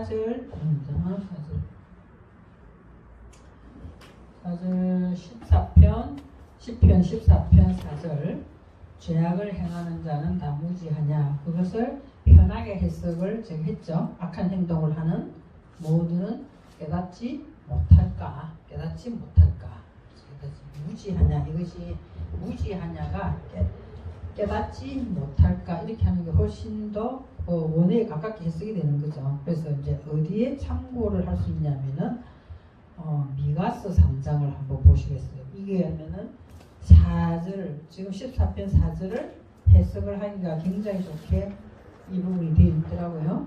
사절 14편 10편 14편 4절 죄악을 행하는 자는 다 무지하냐. 그것을 편하게 해석을 제가 했죠. 악한 행동을 하는 모두는 깨닫지 못할까. 무지하냐. 이것이 무지하냐가 깨닫지 못할까 이렇게 하는 게 훨씬 더 원어에 가깝게 해석이 되는 거죠. 그래서 이제 어디에 참고를 할 수 있냐면은 미가서 3장을 한번 보시겠어요. 이게 하면은 4절 지금 14편 4절을 해석을 하기가 굉장히 좋게 이 부분이 되어 있더라고요.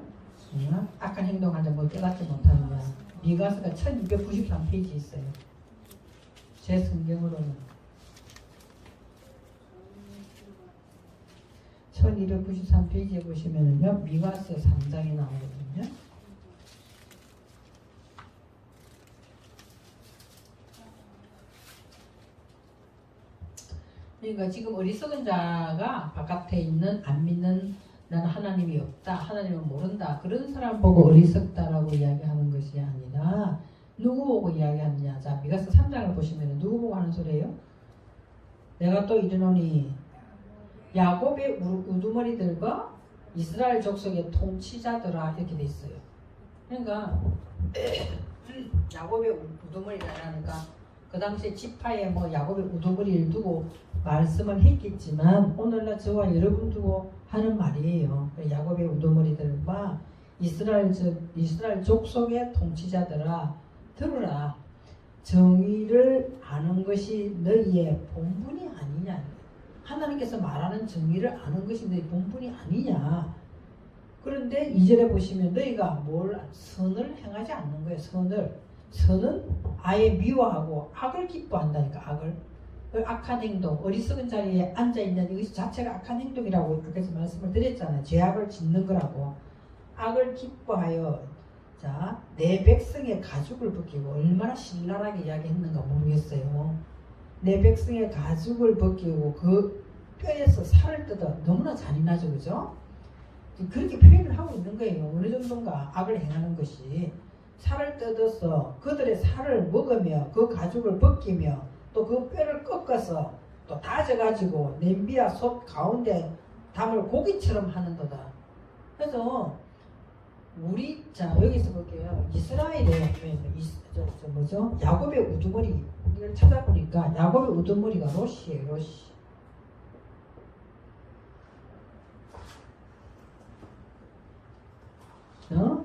악한 행동하자 뭐 깨닫지 못하느냐. 미가서가 1293페이지 있어요. 제 성경으로는 1293페이지에 보시면은요, 미가서 3장이 나오거든요. 그러니까 지금 어리석은 자가 바깥에 있는 안 믿는 나는 하나님이 없다, 하나님은 모른다, 그런 사람 보고 어리석다라고 이야기하는 것이 아니라 누구 보고 이야기하느냐. 자, 미가서 3장을 보시면 누구 보고 하는 소리예요? 내가 또 이르노니 야곱의 우두머리들과 이스라엘 족속의 통치자들아, 이렇게 돼 있어요. 그러니까 야곱의 우두머리라니까 그 당시에 지파에 뭐 야곱의 우두머리를 두고 말씀을 했겠지만 오늘날 저와 여러분 두고 하는 말이에요. 야곱의 우두머리들과 이스라엘 족속의 통치자들아, 들으라. 정의를 아는 것이 너희의 본분이 아니냐. 하나님께서 말하는 정의를 아는 것이 너희 본분이 아니냐. 그런데 2절에 보시면 너희가 뭘 선을 행하지 않는 거예요. 선은 아예 미워하고 악을 기뻐한다니까. 악을. 악한 행동, 어리석은 자리에 앉아있는 이것이 자체가 악한 행동이라고 아까 말씀을 드렸잖아요. 죄악을 짓는 거라고. 악을 기뻐하여 자, 내 백성의 가죽을 벗기고, 얼마나 신랄하게 이야기했는가 모르겠어요. 내 백성의 가죽을 벗기고 그 뼈에서 살을 뜯어. 너무나 잔인하죠, 그죠? 그렇게 표현을 하고 있는 거예요. 어느 정도인가 악을 행하는 것이. 살을 뜯어서 그들의 살을 먹으며 그 가죽을 벗기며 또 그 뼈를 꺾어서 또 다져가지고 냄비와 솥 가운데 담을 고기처럼 하는도다. 그래서 자, 여기서 볼게요. 이스라엘의 뭐죠? 야곱의 우두머리를 찾아보니까 야곱의 우두머리가 롯이에요. 롯이. 야.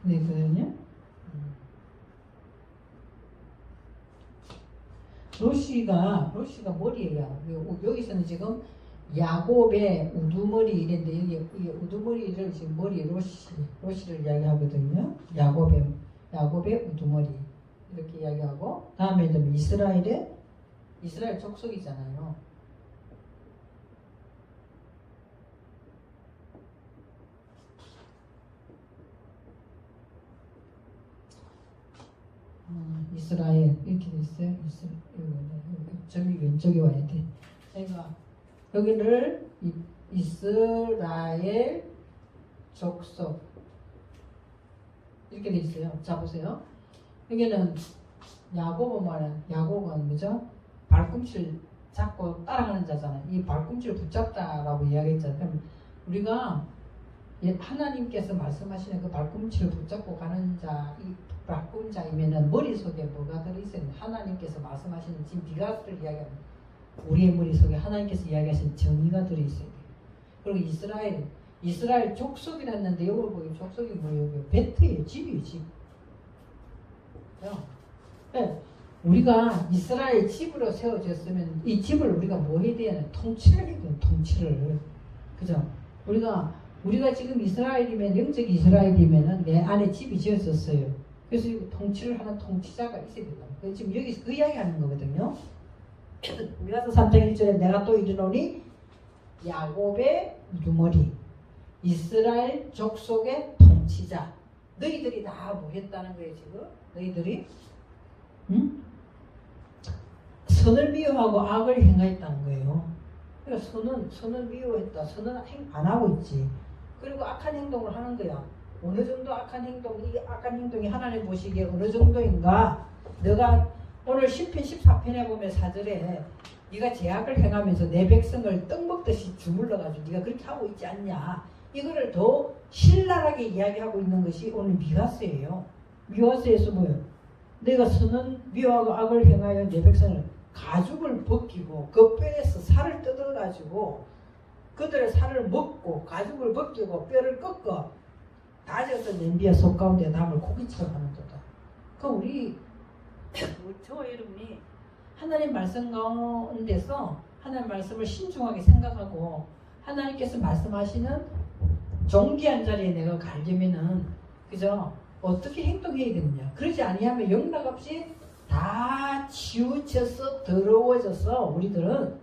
네, 그거는요. 롯이가 머리예요. 여기서는 지금 야곱의 우두머리 이랬는데 여기 우두머리를 지금 롯이를 이야기하거든요. 야곱의 우두머리 이렇게 이야기하고, 다음에 좀 이스라엘 족속이잖아요. 이스라엘 이렇게 돼 있어요. 저기 왼쪽에 와야 돼. 그러니까 여기를 이스라엘 족속 이렇게 돼 있어요. 자, 보세요. 여기는 야곱은 뭐죠? 발꿈치를 잡고 따라가는 자잖아요. 이 발꿈치를 붙잡다라고 이야기했잖아요. 그럼 우리가 하나님께서 말씀하시는 그 발꿈치를 붙잡고 가는 자, 이 발꿈자이면은 머릿속에 뭐가 들어있어요? 하나님께서 말씀하시는 지금 비가스를 이야기하는 우리의 머릿속에 하나님께서 이야기하신 정의가 들어있어요. 그리고 이스라엘 족속이라는데 여기 보기 족속이 뭐예요? 베트예요. 집이에요. 집. 네. 우리가 이스라엘 집으로 세워졌으면 이 집을 우리가 뭐 해야 되냐? 통치를 해야 돼요. 통치를. 그죠? 우리가 지금 이스라엘이면, 영적 이스라엘이면은 내 안에 집이 지어졌어요. 그래서 통치를 하는 통치자가 있어야 된다. 지금 여기서 그 이야기 하는 거거든요. 미가서 3장 1절에 내가 또 이르노니 야곱의 우두머리, 이스라엘 족속의 통치자. 너희들이 다 뭐 했다는 거예요, 지금? 너희들이? 응? 선을 미워하고 악을 행하였다는 거예요. 그러니까 선을 미워했다. 선은 안 하고 있지. 그리고 악한 행동을 하는 거야. 어느 정도 악한 행동, 이 악한 행동이 하나님 보시기에 어느 정도인가? 너가 오늘 10편 14편에 보면 4절에 네가 죄악을 행하면서 내 백성을 떡 먹듯이 주물러가지고 네가 그렇게 하고 있지 않냐? 이거를 더 신랄하게 이야기하고 있는 것이 오늘 미가서예요. 미가서에서 뭐예요? 내가 선은 미워하고 악을 행하여 내 백성을 가죽을 벗기고 그 뼈에서 살을 뜯어가지고 그들의 살을 먹고 가죽을 벗기고 뼈를 꺾어 다져서 냄비에 속 가운데 담을 고기처럼 하는 거다. 그 우리 저와 여러분이 하나님 말씀 가운데서 하나님 말씀을 신중하게 생각하고 하나님께서 말씀하시는 존귀한 자리에 내가 가려면은 그죠? 어떻게 행동해야 되느냐? 그러지 아니하면 영락없이 다 치우쳐서 더러워져서 우리들은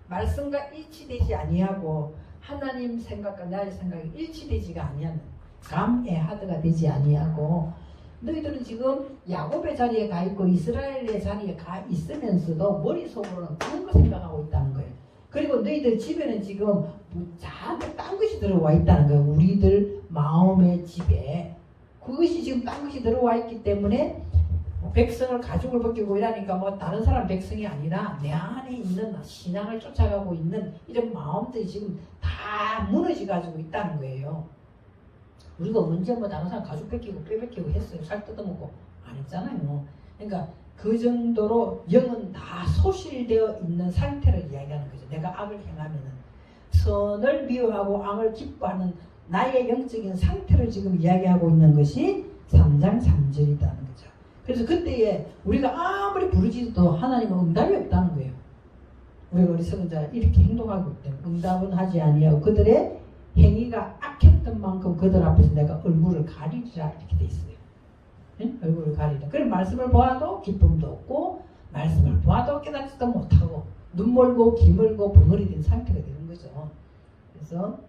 말씀과 일치되지 아니하고 하나님 생각과 나의 생각이 일치되지가 아니하는 감에하드가 되지 아니하고 너희들은 지금 야곱의 자리에 가 있고 이스라엘의 자리에 가 있으면서도 머릿속으로는 그런 거 생각하고 있다는 거예요. 그리고 너희들 집에는 지금 잔뜩 딴 것이 들어와 있다는 거예요. 우리들 마음의 집에 그것이 지금 딴 것이 들어와 있기 때문에 백성을 가죽을 벗기고 이러니까 뭐 다른 사람 백성이 아니라 내 안에 있는 신앙을 쫓아가고 있는 이런 마음들이 지금 다 무너져 가지고 있다는 거예요. 우리가 언제 뭐 다른 사람 가죽 벗기고 뼈 벗기고 했어요. 살 뜯어먹고 안 했잖아요. 그러니까 그 정도로 영은 다 소실되어 있는 상태를 이야기하는 거죠. 내가 악을 행하면은 선을 미워하고 악을 기뻐하는 나의 영적인 상태를 지금 이야기하고 있는 것이 3장 3절이라는 거죠. 그래서 그때에 우리가 아무리 부르짖어도 하나님은 응답이 없다는 거예요. 우리가 어리석은 자가 이렇게 행동하고 있기 때문에 응답은 하지 아니하고 그들의 행위가 악했던 만큼 그들 앞에서 내가 얼굴을 가리리라 이렇게 돼 있어요. 응? 얼굴을 가리라. 그럼 말씀을 보아도 기쁨도 없고 말씀을 보아도 깨닫지도 못하고 눈 멀고 귀 멀고 벙어리 된 상태가 되는 거죠. 그래서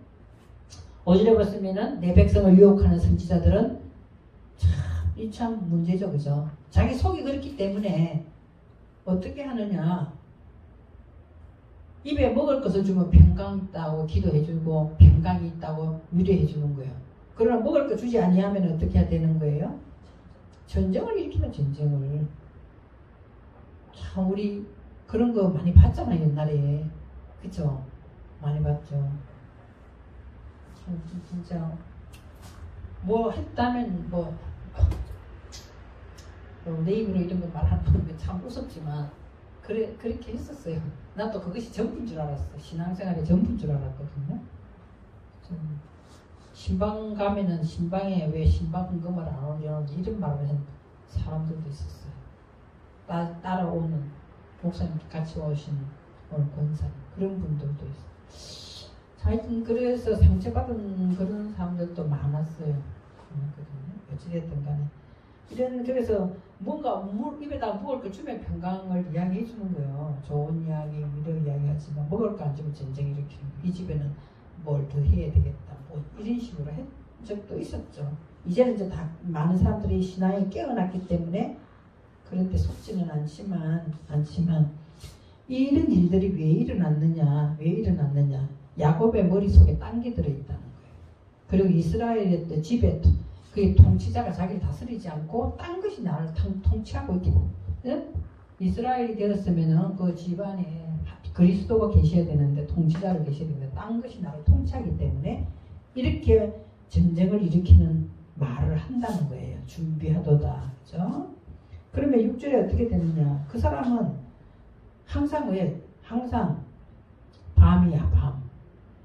5절에 봤으면은 내 백성을 유혹하는 선지자들은 참 문제죠. 그죠? 자기 속이 그렇기 때문에 어떻게 하느냐. 입에 먹을 것을 주면 평강 있다고 기도해주고 평강이 있다고 위로해주는 거예요. 그러나 먹을 거 주지 아니하면 어떻게 해야 되는 거예요? 전쟁을 일으키는 전쟁을. 참 우리 그런 거 많이 봤잖아요. 옛날에. 그쵸? 많이 봤죠. 참 진짜 뭐 했다면 뭐 내 입으로 이런 거 말하는 게 참 무섭지만 그렇게 했었어요. 나도 그것이 전부인 줄 알았어. 신앙생활의 전부인 줄 알았거든요. 신방 가면은 신방에 왜 신방 헌금을 안 오냐는 이런 말을 하는 사람들도 있었어요. 따라오는 목사님 같이 오시는 오늘 권사님 그런 분들도 있어요. 하여튼 그래서 상처받은 그런 사람들도 많았어요. 어찌됐든 간에 그래서 뭔가 입에다 먹을 걸 주면 평강을 이야기해 주는 거예요. 좋은 이야기, 위로 이야기하지만 먹을 거 안 주면 전쟁 일으키는 거예요. 이 집에는 뭘 더 해야 되겠다. 뭐 이런 식으로 한 적도 있었죠. 이제는 이제 다 많은 사람들이 신앙에 깨어났기 때문에 그런 데 속지는 않지만 이런 일들이 왜 일어났느냐? 야곱의 머릿속에 딴 게 들어있다는 거예요. 그리고 이스라엘의 집에 그 통치자가 자기를 다스리지 않고 딴 것이 나를 통치하고 있기 때문에 이스라엘이 되었으면 그 집안에 그리스도가 계셔야 되는데 통치자로 계셔야 되는데 딴 것이 나를 통치하기 때문에 이렇게 전쟁을 일으키는 말을 한다는 거예요. 준비하도다. 그죠? 그러면 6절에 어떻게 되느냐? 그 사람은 항상 밤이야, 밤.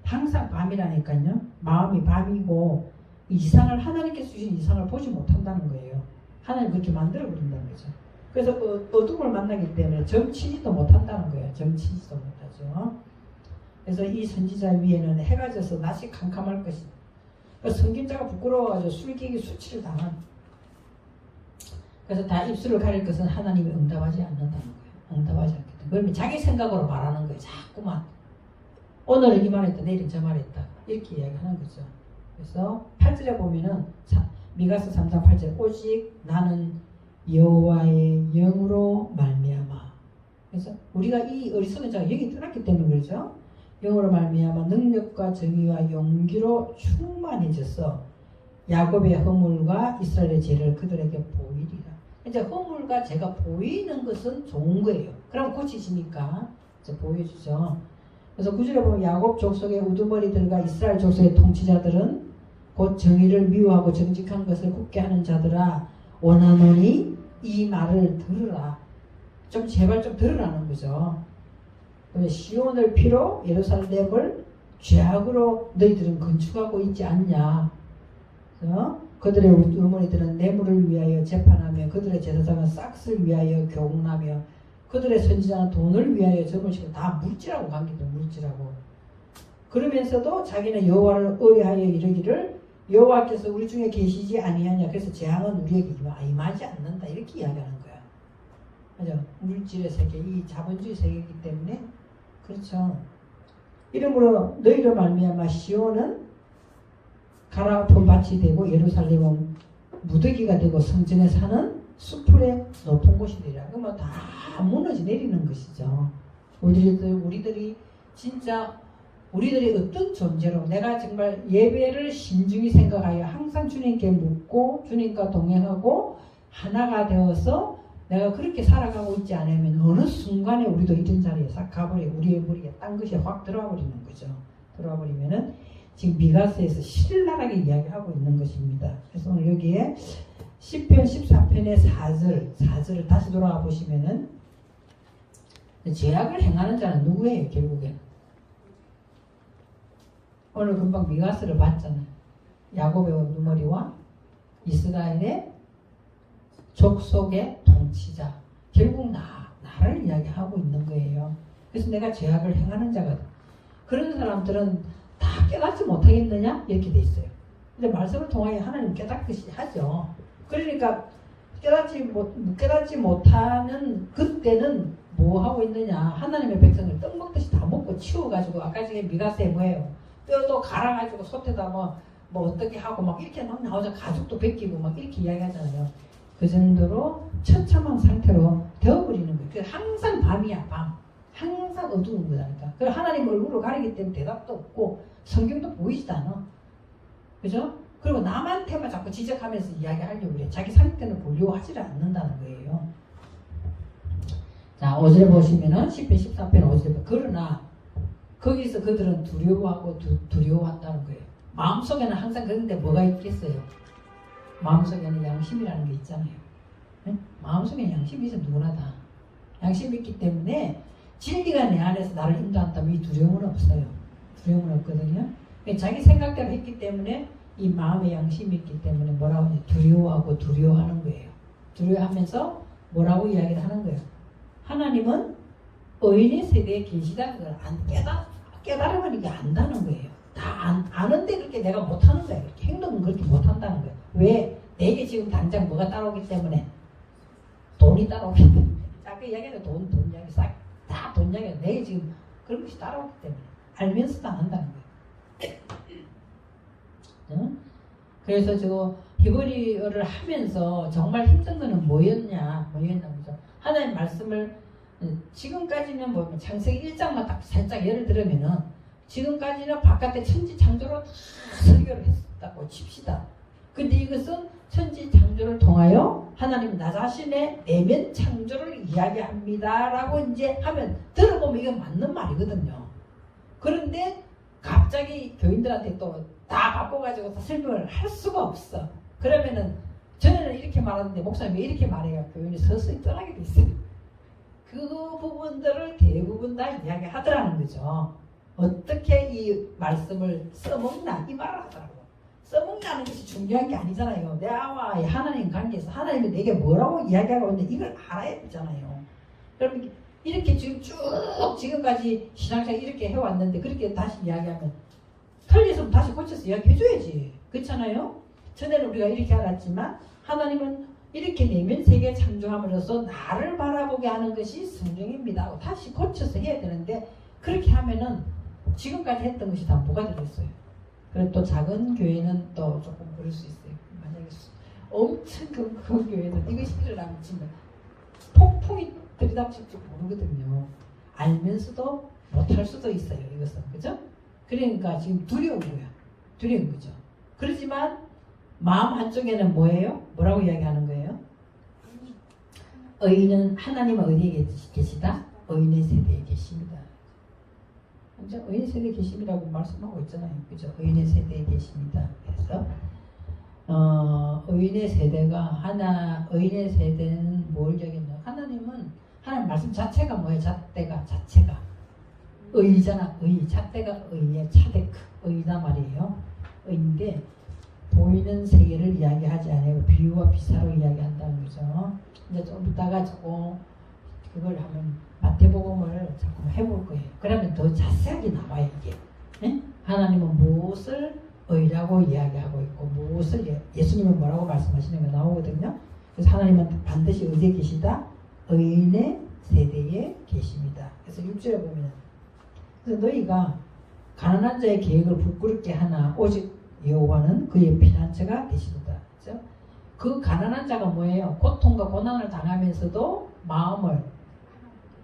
항상 밤이라니까요. 마음이 밤이고 이상을 하나님께서 주신 이상을 보지 못한다는 거예요. 하나님 그렇게 만들어 버린다는 거죠. 그래서 그 어둠을 만나기 때문에 점치지도 못한다는 거예요. 점치지도 못하죠. 그래서 이 선지자 위에는 해가 져서 낮이 캄캄할 것이다. 그래서 선김자가 부끄러워가지고 술객이 수치를 당한. 그래서 다 입술을 가릴 것은 하나님이 응답하지 않는다는 거예요. 응답하지 않기 때문에. 그러면 자기 생각으로 말하는 거예요. 자꾸만. 오늘은 이 말했다, 내일은 저 말했다. 이렇게 이야기하는 거죠. 그래서 8절에 보면은 미가서 3장 8절 오직 나는 여호와의 영으로 말미암아 그래서 우리가 이 어리석은 자가 여기 떠났기 때문에 그러죠. 영으로 말미암아 능력과 정의와 용기로 충만해져서 야곱의 허물과 이스라엘의 죄를 그들에게 보이리라. 이제 허물과 죄가 보이는 것은 좋은 거예요. 그럼 고치시니까 이제 보여주죠. 그래서 구절에 보면 야곱 족속의 우두머리들과 이스라엘 족속의 통치자들은 곧 정의를 미워하고 정직한 것을 굳게 하는 자들아 원하노니 이 말을 들으라. 좀 제발 좀 들으라는 거죠. 시온을 피로 예루살렘을 죄악으로 너희들은 건축하고 있지 않냐. 그들의 어머니들은 뇌물을 위하여 재판하며 그들의 제사장은 싹스를 위하여 교훈하며 그들의 선지자는 돈을 위하여 저번식으로 다 물질하고 관계도 물질하고 그러면서도 자기는 여호와를 의뢰하여 이르기를 여호와께서 우리 중에 계시지 아니하냐. 그래서 재앙은 우리에게 임하지 않는다. 이렇게 이야기하는 거야. 맞아. 물질의 세계, 이 자본주의 세계이기 때문에 그렇죠. 이러므로 너희로 말미암아 시온은 갈아엎은 밭이 되고 예루살렘은 무더기가 되고 성전에 사는 수풀의 높은 곳이 되리라. 그러면 다 무너져 내리는 것이죠. 우리들이 진짜 우리들이 어떤 존재로 내가 정말 예배를 신중히 생각하여 항상 주님께 묻고 주님과 동행하고 하나가 되어서 내가 그렇게 살아가고 있지 않으면 어느 순간에 우리도 이런 자리에 싹 가버리고 우리의 머리에 딴 것이 확 들어와 버리는 거죠. 들어와 버리면은 지금 미가서에서 신랄하게 이야기하고 있는 것입니다. 그래서 오늘 여기에 시편 14편의 4절을 다시 돌아와 보시면은 죄악을 행하는 자는 누구예요? 결국에는 오늘 금방 미가서를 봤잖아요. 야곱의 누머리와 이스라엘의 족속의 통치자. 결국 나를 이야기하고 있는 거예요. 그래서 내가 죄악을 행하는 자거든. 그런 사람들은 다 깨닫지 못하겠느냐? 이렇게 돼 있어요. 근데 말씀을 통하여 하나님 깨닫듯이 하죠. 그러니까 깨닫지 못하는 그때는 뭐 하고 있느냐? 하나님의 백성을 떡 먹듯이 다 먹고 치워가지고 아까 전에 미가서에 뭐예요? 뼈도 갈아가지고 솥에다 뭐 어떻게 하고 막 이렇게 막 나오자 가죽도 벗기고 막 이렇게 이야기하잖아요. 그 정도로 처참한 상태로 되어버리는 거예요. 그래서 항상 밤이야, 밤. 항상 어두운 거라니까. 그래서 하나님 얼굴을 가리기 때문에 대답도 없고 성경도 보이지도 않아. 그죠? 그리고 남한테만 자꾸 지적하면서 이야기하려고 그래. 자기 상태는 보려고 하지를 않는다는 거예요. 자, 5절 보시면은 10편 13편 5절 그러나 거기서 그들은 두려워하고 두려워한다는 거예요. 마음속에는 항상 그런데 뭐가 있겠어요? 마음속에는 양심이라는 게 있잖아요. 네? 마음속에는 양심이 있어 누구나 다. 양심이 있기 때문에 진리가 내 안에서 나를 인도한다면 이 두려움은 없어요. 두려움은 없거든요. 자기 생각대로 했기 때문에 이 마음의 양심이 있기 때문에 뭐라고 하냐 두려워하고 두려워하는 거예요. 두려워하면서 뭐라고 이야기를 하는 거예요. 하나님은 의인의 세대에 계시다는 걸 깨달으면 이게 안다는 거예요. 다 아는데 그렇게 내가 못하는 거예요. 행동은 그렇게 못한다는 거예요. 왜? 내게 지금 당장 뭐가 따라오기 때문에 돈이 따라오기 때문에 아까 이야기하는 돈 이야기 싹 다 돈 이야기가 내게 지금 그런 것이 따라오기 때문에 알면서도 안 한다는 거예요. 응? 그래서 저 히브리어를 하면서 정말 힘든 거는 뭐였냐 그죠? 하나님 말씀을 지금까지는 뭐 창세기 1장만 딱 살짝 예를 들으면은 지금까지는 바깥에 천지 창조로 설교를 했다고 칩시다. 근데 이것은 천지 창조를 통하여 하나님 나 자신의 내면 창조를 이야기합니다라고 이제 하면 들어보면 이건 맞는 말이거든요. 그런데 갑자기 교인들한테 또 다 바꿔가지고 다 설명을 할 수가 없어. 그러면은 전에는 이렇게 말하는데 목사님이 이렇게 말해요. 교인이 서서히 떠나게 돼 있어요. 그 부분들을 대부분 다 이야기하더라는 거죠. 어떻게 이 말씀을 써먹나 이 말을 하더라고. 써먹냐는 것이 중요한 게 아니잖아요. 내와 하나님 관계에서 하나님이 내게 뭐라고 이야기하고 있는데 이걸 알아야 되잖아요. 그럼 이렇게 지금 쭉 지금까지 신앙생활 이렇게 해왔는데 그렇게 다시 이야기하면 틀렸으면 다시 고쳐서 이야기해줘야지. 그렇잖아요? 전에는 우리가 이렇게 알았지만 하나님은 이렇게 내면 세계 창조함으로써 나를 바라보게 하는 것이 성령입니다. 다시 고쳐서 해야 되는데 그렇게 하면은 지금까지 했던 것이 다 뭐가 되겠어요? 그리고 또 작은 교회는 또 조금 그럴 수 있어요. 만약에 엄청 큰 교회는 이것이 일어나면 진짜 폭풍이 들이닥칠 줄 모르거든요. 알면서도 못할 수도 있어요. 이것은 그죠? 그러니까 지금 두려운 거야. 두려운 거죠. 그렇지만 마음 한쪽에는 뭐예요? 뭐라고 이야기하는 거예요? 의인은 하나님은 어디에 계시다? 의인의 세대에 계십니다. 이제 의인의 세대에 계십니다라고 말씀하고 있잖아요. 그죠? 의인의 세대에 계십니다. 그래서 의인의 세대가 의인의 세대는 뭘 얘기했냐? 하나님은 하나님 말씀 자체가 뭐예요? 자체가 의잖아. 잣대가 의의 차데크 의다 말이에요. 의인데 보이는 세계를 이야기하지 않아요. 비유와 비사로 이야기한다는 거죠. 이제 좀 이따가 조금 그걸 한번 마태복음을 자꾸 해볼 거예요. 그러면 더 자세하게 나와요 이게. 네? 하나님은 무엇을 의라고 이야기하고 있고 무엇을 예수님은 뭐라고 말씀하시는 게 나오거든요. 그래서 하나님은 반드시 어디에 계시다? 의인의 세대에 계십니다. 그래서 6절에 보면 그래서 너희가 가난한 자의 계획을 부끄럽게 하나 오직 여호와는 그의 피난처가 되십니다. 그렇죠? 그 가난한 자가 뭐예요? 고통과 고난을 당하면서도 마음을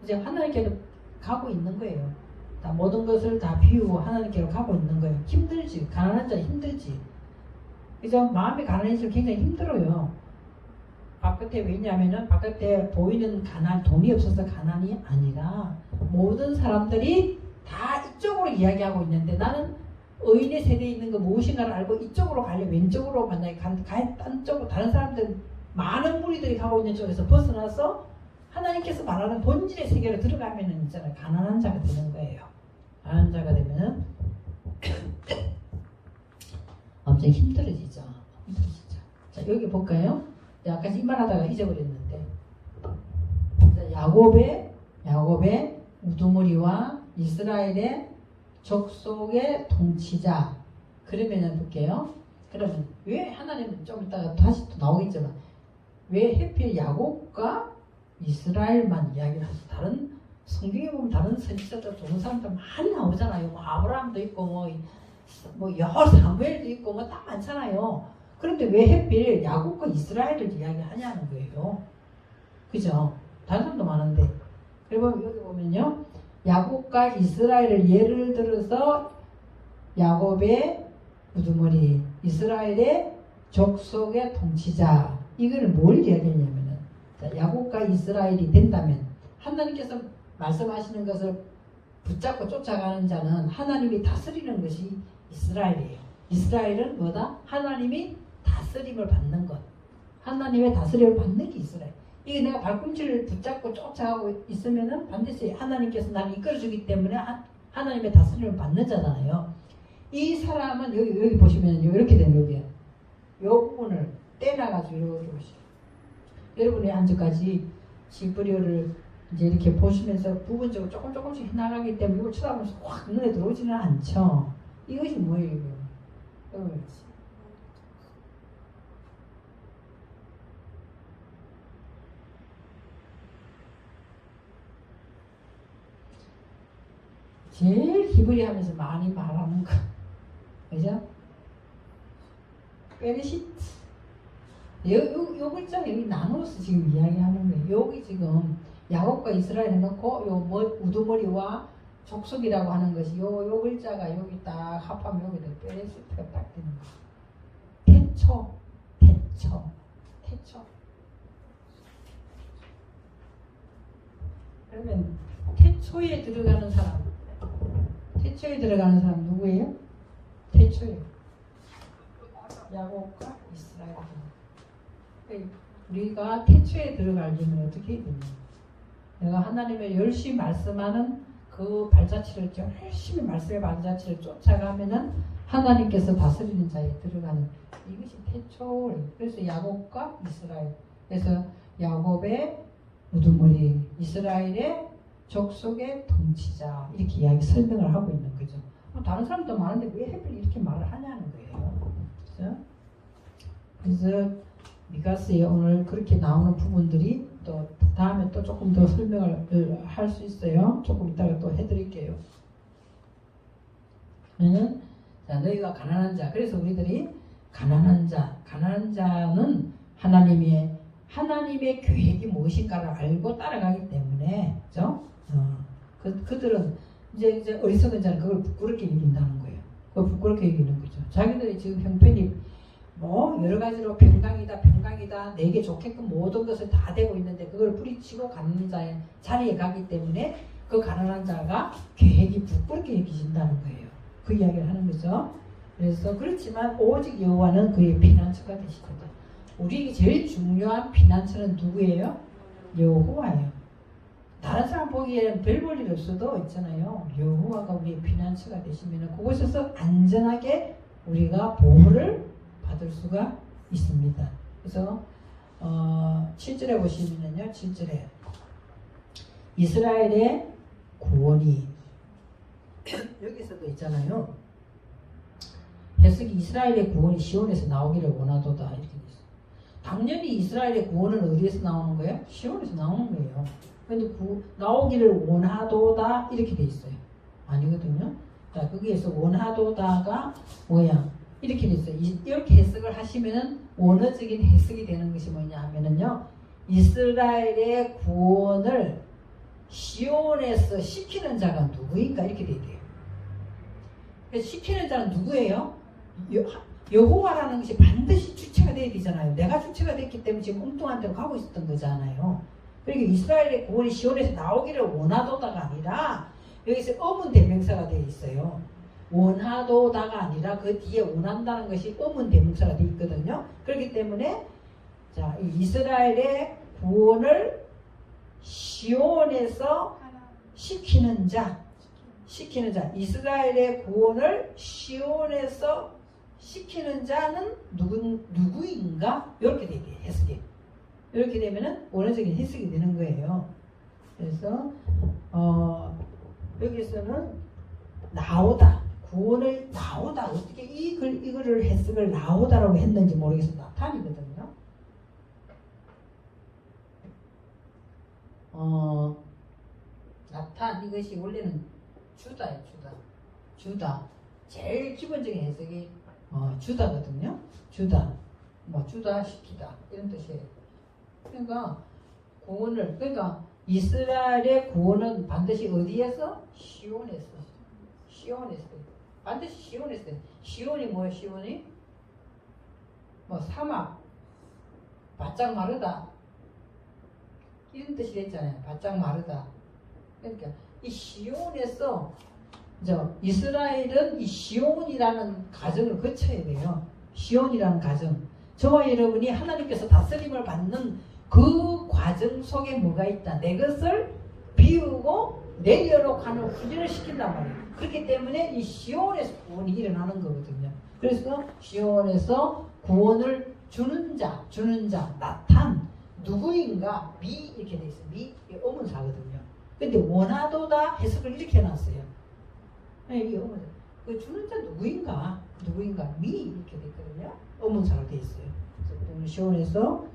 이제 하나님께로 가고 있는 거예요. 다 모든 것을 다 비우고 하나님께로 가고 있는 거예요. 힘들지. 가난한 자 힘들지. 그죠? 마음이 가난해지면 굉장히 힘들어요. 바깥에 왜냐하면은 바깥에 보이는 가난, 돈이 없어서 가난이 아니라 모든 사람들이 다 이쪽으로 이야기하고 있는데 나는 의인의 세대에 있는 거 무엇인가를 알고 이쪽으로 가려 왼쪽으로 만약에 딴 쪽으로 다른 사람들 많은 무리들이 가고 있는 쪽에서 벗어나서 하나님께서 말하는 본질의 세계로 들어가면은 있잖아요. 가난한 자가 되는 거예요. 가난한 자가 되면은 엄청 힘들어지죠. 자, 여기 볼까요? 아까 이 말하다가 잊어버렸는데 야곱의 우두머리와 이스라엘의 족속의 통치자. 그러면은 볼게요. 그러면 왜 하나님은 좀 이따가 다시 또 나오겠지만 왜 하필 야곱과 이스라엘만 이야기를 하지? 다른 성경에 보면 다른 선지자들 좋은 사람들 많이 나오잖아요. 뭐 아브라함도 있고 뭐 여호 사무엘도 있고 뭐 딱 많잖아요. 그런데 왜 하필 야곱과 이스라엘을 이야기하냐는 거예요. 그죠? 다른 사람도 많은데. 그리고 여기 보면요. 야곱과 이스라엘을 예를 들어서 야곱의 우두머리, 이스라엘의 족속의 통치자. 이거를 뭘 이야기하냐면은 야곱과 이스라엘이 된다면 하나님께서 말씀하시는 것을 붙잡고 쫓아가는 자는 하나님이 다스리는 것이 이스라엘이에요. 이스라엘은 뭐다? 하나님이 다스림을 받는 것. 하나님의 다스림을 받는 게 이스라엘. 이게 내가 발꿈치를 붙잡고 쫓아가고 있으면은 반드시 하나님께서 나를 이끌어주기 때문에 하나님의 다스림을 받는 자잖아요. 이 사람은 여기 보시면 이렇게 되는 거예요. 이 부분을 떼나가지고 이렇게 보시죠. 여러분이 한저까지 시브리오를 이제 이렇게 보시면서 부분적으로 조금씩 나가기 때문에 이걸 쳐다보면서 확 눈에 들어오지는 않죠. 이것이 뭐예요, 이거? 제일 히브리 하면서 많이 말하는 거. 그죠? 베레시트. 요 글자가 여기 나눠서 지금 이야기하는 거예요. 여기 지금 야곱과 이스라엘 해놓고 요 우두머리와 족속이라고 하는 것이 요 글자가 여기 딱 합하면 여기 베레시트가 딱 되는 거예요. 태초. 그러면 태초에 들어가는 사람 누구예요? 태초에 야곱과 이스라엘. 우리가 태초에 들어가려면 어떻게 해야 되냐? 내가 하나님의 열심히 말씀하는 그 발자취를 열심히 말씀의 발자취를 쫓아가면은 하나님께서 다스리는 자에 들어가는 이것이 태초. 그래서 야곱과 이스라엘. 그래서 야곱의 우두머리, 이스라엘의 족속의 통치자 이렇게 이야기 설명을 하고 있는 거죠. 다른 사람도 많은데 왜 하필 이렇게 말을 하냐는 거예요. 그렇죠? 그래서 미가스에 오늘 그렇게 나오는 부분들이 또 다음에 또 조금 더 설명을 할 수 있어요. 조금 이따가 또 해드릴게요. 자, 너희가 가난한 자. 그래서 우리들이 가난한 자는 하나님의 하나님의 계획이 무엇인가를 알고 따라가기 때문에, 그죠? 그들은 이제 어리석은 자는 그걸 부끄럽게 여긴다는 거예요. 그걸 부끄럽게 여기는 거죠. 자기들이 지금 형편이 뭐 여러 가지로 평강이다 내게 좋게끔 모든 것을 다 되고 있는데 그걸 뿌리치고 가난한 자의 자리에 가기 때문에 그 가난한 자가 계획이 부끄럽게 여기진다는 거예요. 그 이야기를 하는 거죠. 그래서 그렇지만 오직 여호와는 그의 피난처가 되시거든. 우리 제일 중요한 피난처는 누구예요? 여호와예요. 다른 사람 보기에는 별 볼 일 없어도 있잖아요. 여호와가 우리의 피난처가 되시면 그곳에서 안전하게 우리가 보호를 받을 수가 있습니다. 그래서 7절에 보시면요. 7절에 이스라엘의 구원이 여기서도 있잖아요. 해석이 이스라엘의 구원이 시온에서 나오기를 원하도다 이렇게 돼 있어요. 당연히 이스라엘의 구원은 어디에서 나오는 거예요? 시온에서 나오는 거예요. 그런데 나오기를 원하도다 이렇게 돼 있어요. 아니거든요. 자, 거기에서 원하도다가 뭐야? 이렇게 돼 있어요. 이렇게 해석을 하시면은 원어적인 해석이 되는 것이 뭐냐 하면은요. 이스라엘의 구원을 시온에서 시키는 자가 누구인가 이렇게 돼야 돼요. 그래서 시키는 자는 누구예요? 여호와라는 것이 반드시 주체가 돼야 되잖아요. 내가 주체가 됐기 때문에 지금 엉뚱한 데로 가고 있었던 거잖아요. 그러니까 이스라엘의 구원이 시온에서 나오기를 원하도다가 아니라 여기서 의문 대명사가 되어 있어요. 원하도다가 아니라 그 뒤에 원한다는 것이 의문 대명사가 되어 있거든요. 그렇기 때문에 자, 이스라엘의 구원을 시온에서 시키는 자, 이스라엘의 구원을 시온에서 시키는 자는 누구인가? 이렇게 되게 해석이. 이렇게 되면은 원어적인 해석이 되는 거예요. 그래서 여기서는 나오다, 구원을 나오다. 어떻게 이거를 해석을 나오다라고 했는지 모르겠어요. 나탄이거든요. 나탄 이것이 원래는 주다예요. 주다. 제일 기본적인 해석이 주다거든요. 주다. 주다 시키다 이런 뜻이에요. 그러니까 이스라엘의 구원은 반드시 어디에서? 시온에서. 반드시 시온에서. 시온이 뭐예요? 시온이? 사막, 바짝 마르다 이런 뜻이 됐잖아요. 바짝 마르다. 그러니까 이 시온에서 이스라엘은 이 시온이라는 가정을 거쳐야 돼요. 시온이라는 가정. 저와 여러분이 하나님께서 다스림을 받는 그 과정 속에 뭐가 있다. 내 것을 비우고 내려놓고 하는 훈련을 시킨단 말이에요. 그렇기 때문에 이 시온에서 구원이 일어나는 거거든요. 그래서 시온에서 구원을 주는 자, 나탄, 누구인가, 미 이렇게 돼 있어요. 미, 이게 의문사거든요. 근데 원하도다 해석을 이렇게 해놨어요. 이게 의문사. 그 주는 자 누구인가, 미 이렇게 돼 있거든요. 의문사로 돼 있어요. 그래서 시온에서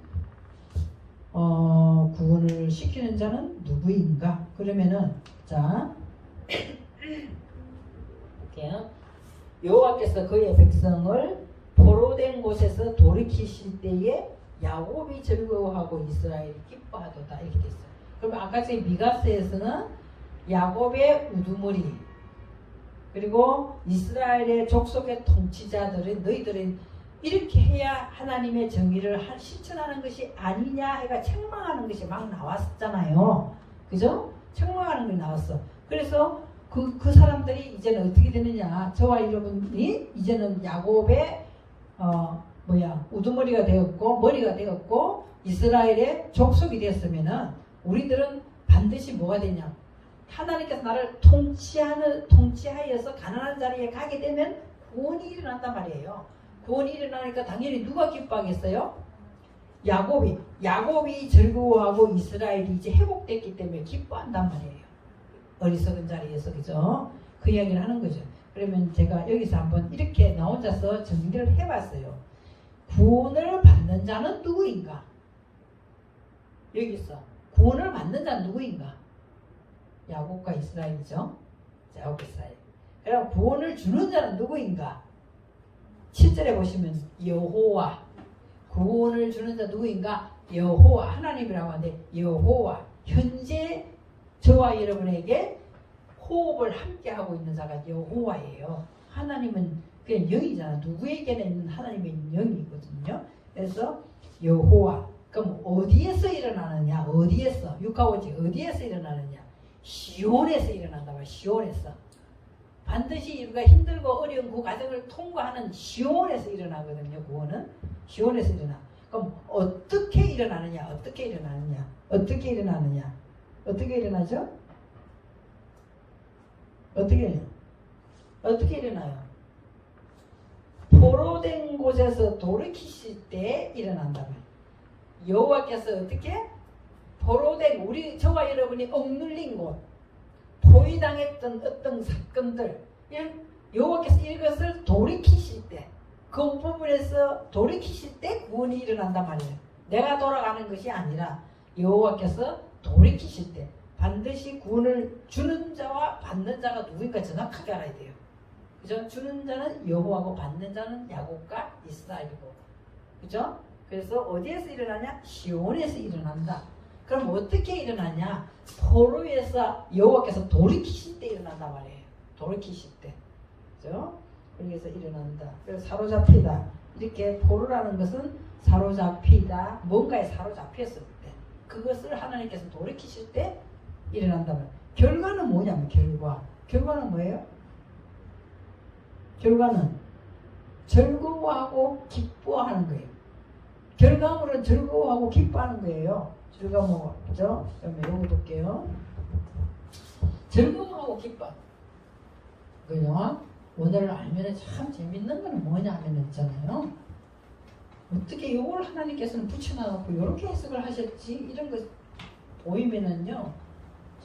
구원을 시키는 자는 누구인가? 그러면은 자 볼게요. 여호와께서 그의 백성을 포로된 곳에서 돌이키실 때에 야곱이 즐거워하고 이스라엘이 기뻐하도다 이렇게 돼 있어요. 그럼 아까 제 미가스에서는 야곱의 우두머리 그리고 이스라엘의 족속의 통치자들은 너희들은 이렇게 해야 하나님의 정의를 실천하는 것이 아니냐 해가 책망하는 것이 막 나왔잖아요. 그죠? 책망하는 것이 나왔어. 그래서 그 사람들이 이제는 어떻게 되느냐. 저와 여러분이 이제는 야곱의 우두머리가 되었고 머리가 되었고 이스라엘의 족속이 되었으면은 우리들은 반드시 뭐가 되냐. 하나님께서 나를 통치하여서 가난한 자리에 가게 되면 구원이 일어난단 말이에요. 구원이 일어나니까 당연히 누가 기뻐하겠어요? 야곱이 즐거워하고 이스라엘이 이제 회복됐기 때문에 기뻐한단 말이에요. 어리석은 자리에서. 그죠? 그 이야기를 하는 거죠. 그러면 제가 여기서 한번 이렇게 나 혼자서 정리를 해봤어요. 구원을 받는 자는 누구인가? 여기서 구원을 받는 자는 누구인가? 야곱과 이스라엘이죠. 야곱과 이스라엘. 그럼 구원을 주는 자는 누구인가? 7절에 보시면 여호와. 구원을 주는 자 누구인가? 여호와 하나님이라고 하는데 여호와 현재 저와 여러분에게 호흡을 함께 하고 있는 자가 여호와예요. 하나님은 그냥 영이잖아. 누구에게나 있는 하나님의 영이거든요. 그래서 여호와 그럼 어디에서 일어나느냐? 어디에서? 육하오직 어디에서 일어나느냐? 시온에서 일어난다 말. 시온에서 반드시 우리가 힘들고 어려운 그 과정을 통과하는 시온에서 일어나거든요. 구원은 시온에서 일어나. 그럼 어떻게 일어나느냐? 어떻게 일어나느냐? 어떻게 일어나느냐? 어떻게 일어나죠? 어떻게 일어나요? 포로된 곳에서 돌이키실 때 일어난다. 여호와께서 어떻게? 포로된 우리 저와 여러분이 억눌린 곳, 포위당했던 어떤 사건들, 여호와께서 이것을 돌이키실 때, 그 부분에서 돌이키실 때 구원이 일어난단 말이에요. 내가 돌아가는 것이 아니라 여호와께서 돌이키실 때 반드시 구원을 주는 자와 받는 자가 누구인가 정확하게 알아야 돼요. 그죠? 주는 자는 여호와고 받는 자는 야곱과 이스라엘이고, 그죠? 그래서 어디에서 일어나냐? 시온에서 일어난다. 그럼 어떻게 일어나냐? 포로에서 여호와께서 돌이키실 때 일어난단 말이에요. 돌이키실 때, 그죠? 그래서 일어난다. 그래서 사로잡히다. 이렇게 포로라는 것은 사로잡히다. 뭔가에 사로잡혔을 때, 그것을 하나님께서 돌이키실 때 일어난다. 결과는 뭐냐면 결과는 뭐예요? 결과는 즐거워하고 기뻐하는 거예요. 결과물은 즐거워하고 기뻐하는 거예요. 즐거워, 그죠? 그러면 이거 볼게요. 즐거워하고 기뻐. 그죠? 오늘을 알면 참 재밌는 거는 뭐냐 하면 있잖아요. 어떻게 이걸 하나님께서는 붙여놔갖고 이렇게 해석을 하셨지? 이런 거 보이면은요,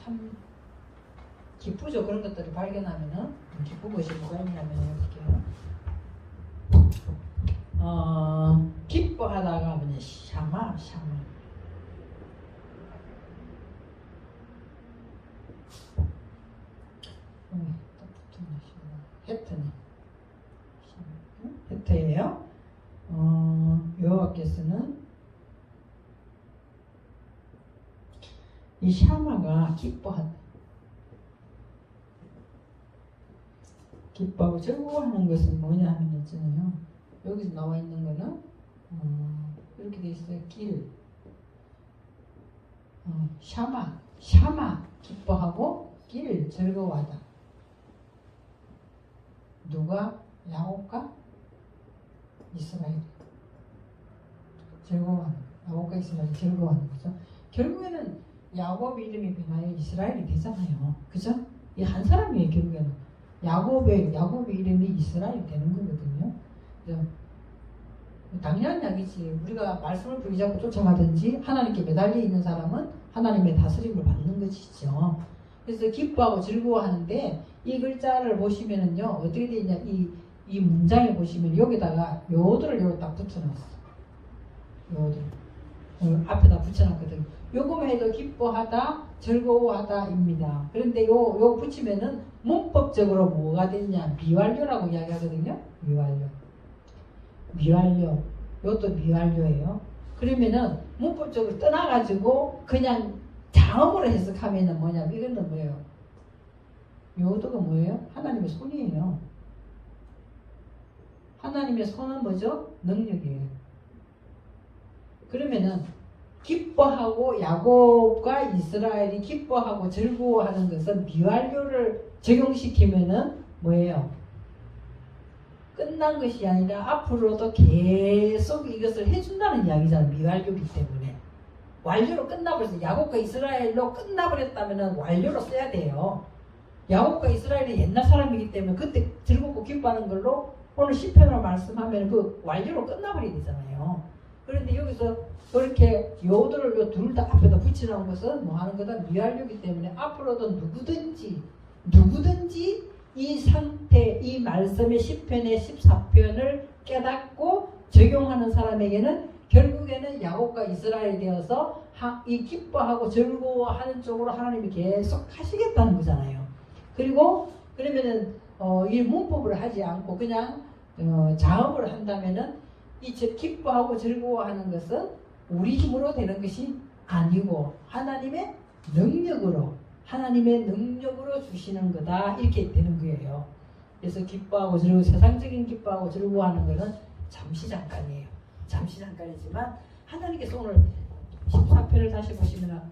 참 기쁘죠. 그런 것들을 발견하면은 기쁜 것이 뭐가 있냐면 어떻게요? 기뻐하다가 뭐냐 샤마 헤트예요. 여호와께서는 이 샤마가 기뻐하고 즐거워하는 것은 뭐냐 하면 있잖아요. 여기서 나와 있는 거는 이렇게 돼 있어요. 길, 샤마 기뻐하고 길 즐거워하다. 누가? 야곱과 이스라엘 즐거워하는, 야곱과 이스라엘 즐거워하는 거죠. 결국에는 야곱 이름이 변하여 이스라엘이 되잖아요. 그죠? 이 한 사람이에요. 결국에는 야곱의 이름이 이스라엘이 되는 거거든요. 그죠? 당연한 이야기지. 우리가 말씀을 부여잡고 쫓아가든지 하나님께 매달려 있는 사람은 하나님의 다스림을 받는 것이죠. 그래서 기뻐하고 즐거워하는데 이 글자를 보시면은요 어떻게 되어 있냐, 이 문장에 보시면 여기다가 요들을 여기 딱 붙여놨어. 요들 앞에다 붙여놨거든. 요거만 해도 기뻐하다, 즐거워하다입니다. 그런데 요 붙이면은 문법적으로 뭐가 되냐, 미완료라고 이야기하거든요. 미완료. 요것도 미완료예요. 그러면은 문법적으로 떠나가지고 그냥 자음으로 해석하면은 뭐냐면 이거는 뭐예요? 요도가 뭐예요? 하나님의 손이에요. 하나님의 손은 뭐죠? 능력이에요. 그러면은 기뻐하고 야곱과 이스라엘이 기뻐하고 즐거워하는 것은 미완료를 적용시키면은 뭐예요? 끝난 것이 아니라 앞으로도 계속 이것을 해준다는 이야기잖아요. 미완료이기 때문에. 완료로 끝나버렸어요. 야곱과 이스라엘로 끝나버렸다면 완료로 써야 돼요. 야곱과 이스라엘이 옛날 사람이기 때문에 그때 즐겁고 기뻐하는 걸로 오늘 시편으로 말씀하면 그 완료로 끝나버리게 되잖아요. 그런데 여기서 그렇게 요들을 요 둘 다 앞에다 붙여놓은 것은 뭐 하는 거다? 미완료이기 때문에 앞으로도 누구든지 이 상태, 이 말씀의 10편의 14편을 깨닫고 적용하는 사람에게는 결국에는 야곱과 이스라엘이 되어서 이 기뻐하고 즐거워하는 쪽으로 하나님이 계속 하시겠다는 거잖아요. 그리고 그러면은 이 문법을 하지 않고 그냥 자음을 한다면은 이 기뻐하고 즐거워하는 것은 우리 힘으로 되는 것이 아니고 하나님의 능력으로 주시는 거다 이렇게 되는 거예요. 그래서 기뻐하고 즐거워 세상적인 기뻐하고 즐거워하는 것은 잠시 잠깐이에요. 잠시 잠깐이지만 하나님께서 오늘 14편을 다시 보시면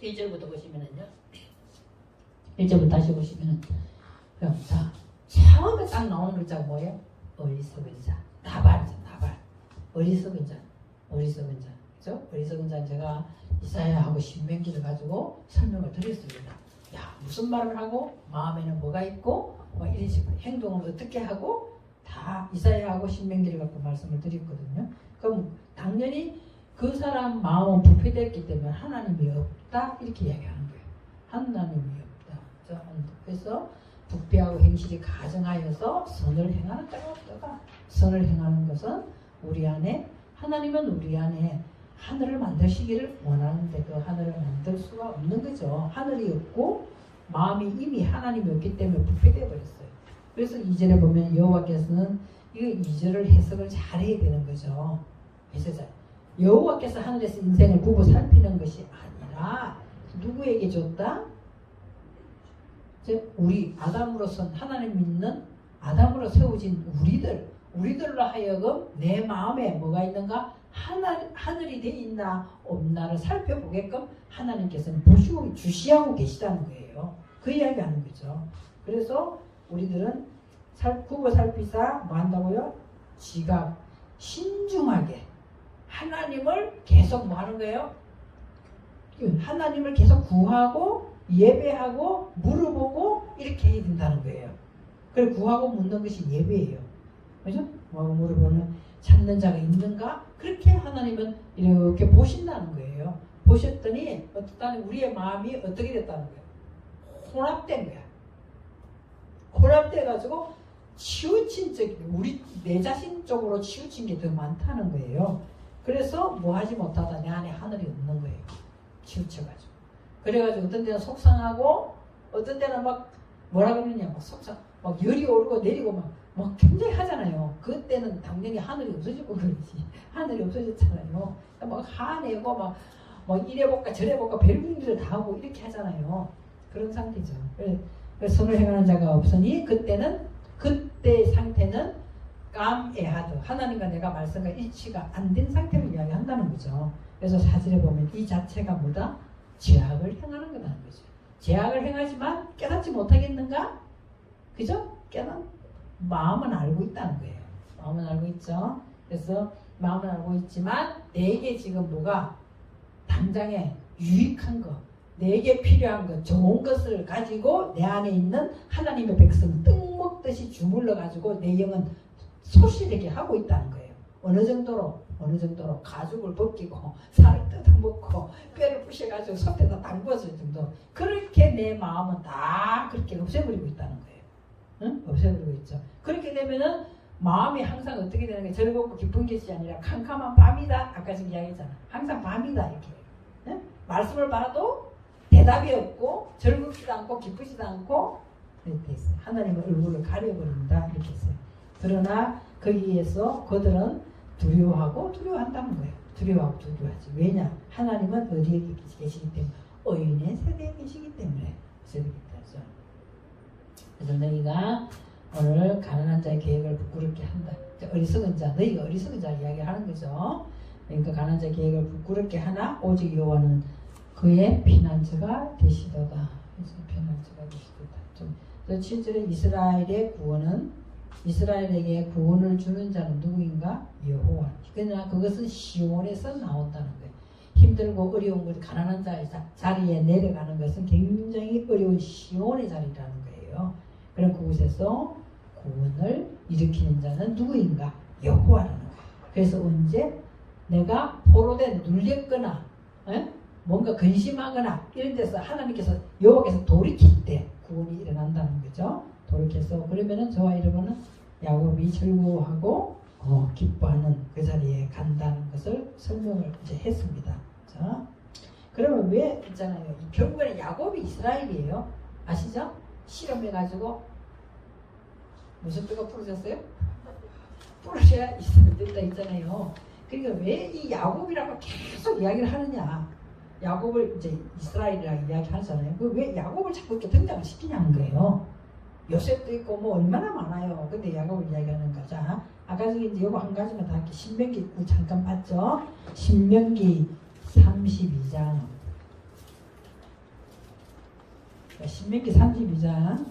1절부터 보시면은요. 1절부터 다시 보시면은 자 처음에 딱 나오는 글자가 뭐예요? 어리석은 자. 나발. 어리석은 자. 그죠? 어리석은 자는 제가 이사야하고 신명기를 가지고 설명을 드렸습니다. 야, 무슨 말을 하고 마음에는 뭐가 있고 뭐 이런 식으로 행동을 어떻게 하고 다 이사야하고 신명기를 갖고 말씀을 드렸거든요. 그럼 당연히 그 사람 마음은 부패됐기 때문에 하나님이 없다 이렇게 이야기하는 거예요. 하나님이 없다. 그래서 부패하고 행실이 가정하여서 선을 행하는 자가 없다가 선을 행하는 것은 우리 안에 하나님은 우리 안에 하늘을 만드시기를 원하는데 그 하늘을 만들 수가 없는 거죠. 하늘이 없고 마음이 이미 하나님이 없기 때문에 부패되어 버렸어요. 그래서 2절에 보면 여호와께서는 이거 2절을 해석을 잘해야 되는 거죠. 그래서 여호와께서 하늘에서 인생을 보고 살피는 것이 아니라 누구에게 줬다? 우리 아담으로서 하나님 믿는 아담으로 세워진 우리들로 하여금 내 마음에 뭐가 있는가? 하늘이 돼 있나 없나를 살펴보게끔 하나님께서는 주시하고 계시다는 거예요. 그 이야기하는 거죠. 그래서 우리들은 구워 살피사 뭐 한다고요? 지각 신중하게 하나님을 계속 뭐 하는 거예요? 하나님을 계속 구하고 예배하고 물어보고 이렇게 해야 된다는 거예요. 그래 구하고 묻는 것이 예배예요. 그죠? 구하고 물어보는 찾는 자가 있는가? 그렇게 하나님은 이렇게 보신다는 거예요. 보셨더니 어떻다니 우리의 마음이 어떻게 됐다는 거예요? 혼합된 거야. 혼합돼가지고 치우친 내 자신 쪽으로 치우친 게 더 많다는 거예요. 그래서 뭐 하지 못하다 내 안에 하늘이 없는 거예요. 치우쳐가지고. 그래가지고 어떤 데는 속상하고 어떤 데는 막 뭐라 그러느냐 막 열이 오르고 내리고 막 굉장히 하잖아요. 그때는 당연히 하늘이 없어지고 그러지. 하늘이 없어졌잖아요. 막 화내고 막 이래볼까 저래볼까 별일을 다 하고 이렇게 하잖아요. 그런 상태죠. 그래서 선을 행하는 자가 없으니 그때 상태는 깜에하드 하나님과 내가 말씀과 일치가 안 된 상태를 이야기한다는 거죠. 그래서 사절에 보면 이 자체가 뭐다? 죄악을 행하는 거라는 거죠. 죄악을 행하지만 깨닫지 못하겠는가? 그죠? 마음은 알고 있다는 거예요. 마음은 알고 있죠. 그래서 마음은 알고 있지만 내게 지금 뭐가 당장에 유익한 거, 내게 필요한 것, 좋은 것을 가지고 내 안에 있는 하나님의 백성 떡 먹듯이 주물러 가지고 내 영은 소실되게 하고 있다는 거예요. 어느 정도로 가죽을 벗기고 살을 뜯어먹고 뼈를 부셔가지고 솥에다 담궈줄 정도. 그렇게 내 마음은 다 그렇게 없애버리고 있다는 거예요. 응? 없애버리고 있죠. 그렇게 되면은 마음이 항상 어떻게 되는 게 즐겁고 기쁜 것이 아니라 캄캄한 밤이다. 아까 지금 이야기했잖아. 항상 밤이다 이렇게. 응? 말씀을 봐도 대답이 없고 즐겁지도 않고 기쁘지도 않고 이렇게 있어요. 하나님의 얼굴을 가려버린다 이렇게 했어요. 그러나 거기에서 그들은 두려워한다는 거예요. 두려워하지. 왜냐? 하나님은 어디에 계시기 때문에 의인의 세대에 계시기 때문에 그래서 너희가 오늘 가난한 자의 계획을 부끄럽게 한다. 어리석은 자, 너희가 어리석은 자 이야기하는 거죠. 그러니까 가난한 자의 계획을 부끄럽게 하나 오직 여호와는 그의 피난처가 되시도다. 그래서 피난처가 되시도다. 7절에 이스라엘에게 구원을 주는 자는 누구인가? 여호와. 그러나 그것은 시온에서 나온다는 거예요. 힘들고 어려운 것, 가난한 자의 자리에 내려가는 것은 굉장히 어려운 시온의 자리라는 거예요. 그럼 그곳에서 구원을 일으키는 자는 누구인가? 여호와라는 거예요. 그래서 언제 내가 포로된 눌렸거나 뭔가 근심하거나 이런 데서 하나님께서 여호와께서 돌이킬 때 구원이 일어난다는 거죠. 돌이켜서 그러면은 저와 여러분은 야곱이 즐거워하고 기뻐하는 그 자리에 간다는 것을 설명을 이제 했습니다. 자, 그러면 왜 있잖아요. 결국에는 야곱이 이스라엘이에요. 아시죠? 실험해가지고 무슨 뼈가 부러졌어요? 부러져야 있어야 된다 있잖아요. 그러니까 왜 이 야곱이라고 계속 이야기를 하느냐? 야곱을 이제 이스라엘이라고 이야기하잖아요. 그 왜 야곱을 자꾸 이렇게 등장을 시키냐는 거예요. 요셉도 있고 뭐 얼마나 많아요. 근데 야곱을 이야기하는 거. 자, 아까 전에 이제 요거 한 가지만 다 이렇게 신명기 잠깐 봤죠? 신명기 32장. 신명기 32장.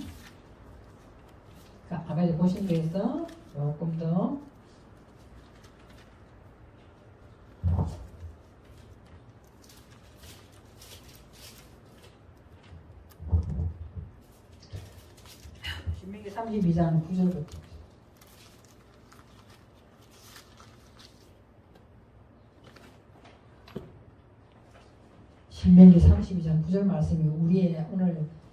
아까 이제 보신 거에서 조금 더 신명기 32장 9절부터 신명기 32장 9절 말씀이 우리의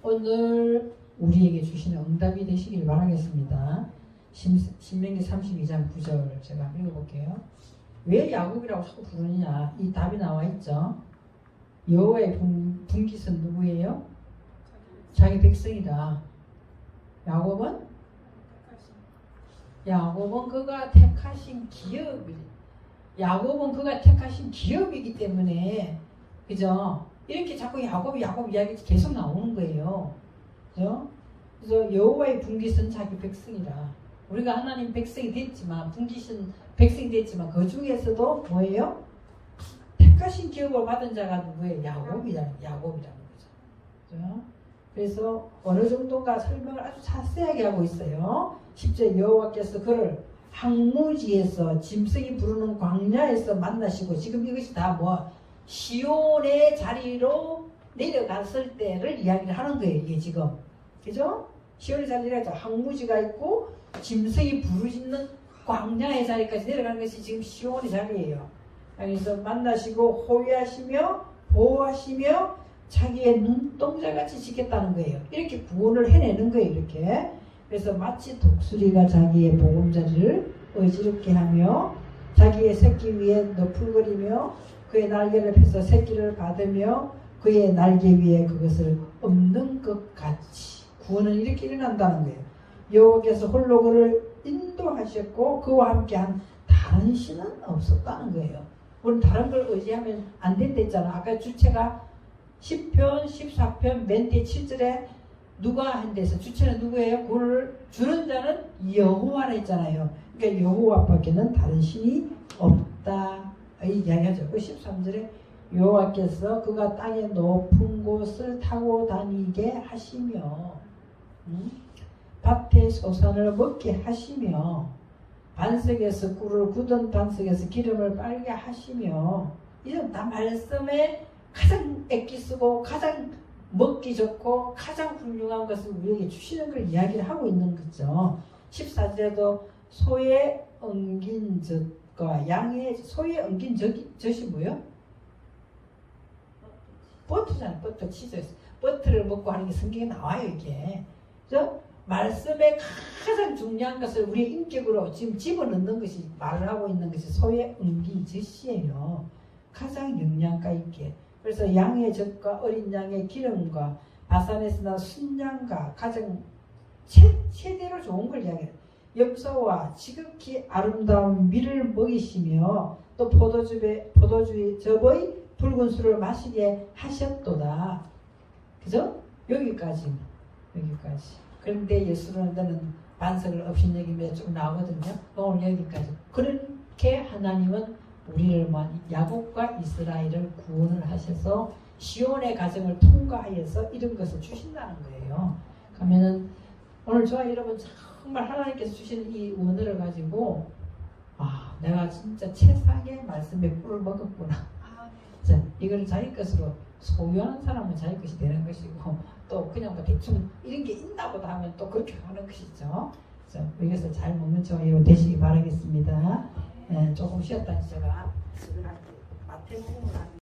오늘 우리에게 주시는 응답이 되시길 바라겠습니다. 신명기 32장 9절 제가 한번 읽어볼게요. 왜 야곱이라고 자꾸 부르느냐? 이 답이 나와 있죠. 여호와의 분깃은 누구예요? 자기 백성이다. 야곱은 그가 택하신 야곱은 그가 택하신 기업이기 때문에, 그죠? 이렇게 자꾸 야곱 이야기 계속 나오는 거예요. 그죠? 그래서 여호와의 분깃은 자기 백성이다. 우리가 하나님 백성이 됐지만, 분깃은 백성이 됐지만 그 중에서도 뭐예요? 택하신 기업을 받은 자가 누구예요? 야곱이라는 거죠. 그죠? 그래서 어느 정도가 설명을 아주 자세하게 하고 있어요. 10절 여호와께서 그를 항무지에서 짐승이 부르는 광야에서 만나시고, 지금 이것이 다 시온의 자리로 내려갔을 때를 이야기를 하는 거예요. 이게 지금. 그죠? 시온의 자리가 항무지가 있고 짐승이 부르짖는 광야의 자리까지 내려가는 것이 지금 시온의 자리예요. 그래서 만나시고 호위하시며 보호하시며 자기의 눈동자같이 지켰다는 거예요. 이렇게 구원을 해내는 거예요. 이렇게. 그래서 마치 독수리가 자기의 보금자리를 어지럽게 하며 자기의 새끼 위에 너풀거리며 그의 날개를 펴서 새끼를 받으며 그의 날개 위에 그것을 엎는 것 같이 구원은 이렇게 일어난다는 거예요. 여호와께서 홀로 그를 인도하셨고 그와 함께한 다른 신은 없었다는 거예요. 우리는 다른 걸 의지하면 안 된다 했잖아. 아까 주체가 10편, 14편, 맨 뒤에 7절에 누가 한데서 주체는 누구예요? 그를 주는 자는 여호와라 했잖아요. 그러니까 여호와밖에는 다른 신이 없다 이 이야기하죠. 그 13절에 여호와께서 그가 땅의 높은 곳을 타고 다니게 하시며 밭의 소산을 먹게 하시며 반석에서 꿀을 굳은 반석에서 기름을 빨게 하시며 이런 다 말씀에 가장 애끼쓰고 가장 먹기 좋고 가장 훌륭한 것을 우리에게 주시는 걸 이야기를 하고 있는 거죠. 14절에도 소의 엉긴 젖과 양의 소의 엉긴 젖이 뭐예요? 버터잖아요. 버터 치즈. 버터를 먹고 하는 게 성경에 나와요. 이게. 그래서 말씀에 가장 중요한 것을 우리의 인격으로 지금 집어넣는 것이 말을 하고 있는 것이 소의 엉긴 젖이에요. 가장 영양가 있게. 그래서 양의 젖과 어린 양의 기름과 바산에서 난 순양과 가장 최대로 좋은 걸 이야기해요. 염소와 지극히 아름다운 밀을 먹이시며 또 포도주의 즙의 붉은 술을 마시게 하셨도다. 그죠? 여기까지. 그런데 예수는 반석을 업신여기며 좀 나오거든요. 오늘 여기까지. 그렇게 하나님은 우리를 야곱과 이스라엘을 구원을 하셔서 시온의 가정을 통과하여서 이런 것을 주신다는 거예요. 그러면은 오늘 저와 여러분 정말 하나님께서 주신 이 원어를 가지고 내가 진짜 최상의 말씀의 꿀을 먹었구나. 자, 이걸 자기 것으로 소유하는 사람은 자기 것이 되는 것이고 또 그냥 대충 이런 게 있나 보다 하면 또 그렇게 하는 것이죠. 자, 이것을 잘 먹는 저와 여러분 되시기 바라겠습니다. 조금 쉬었다니 제가 마태복음을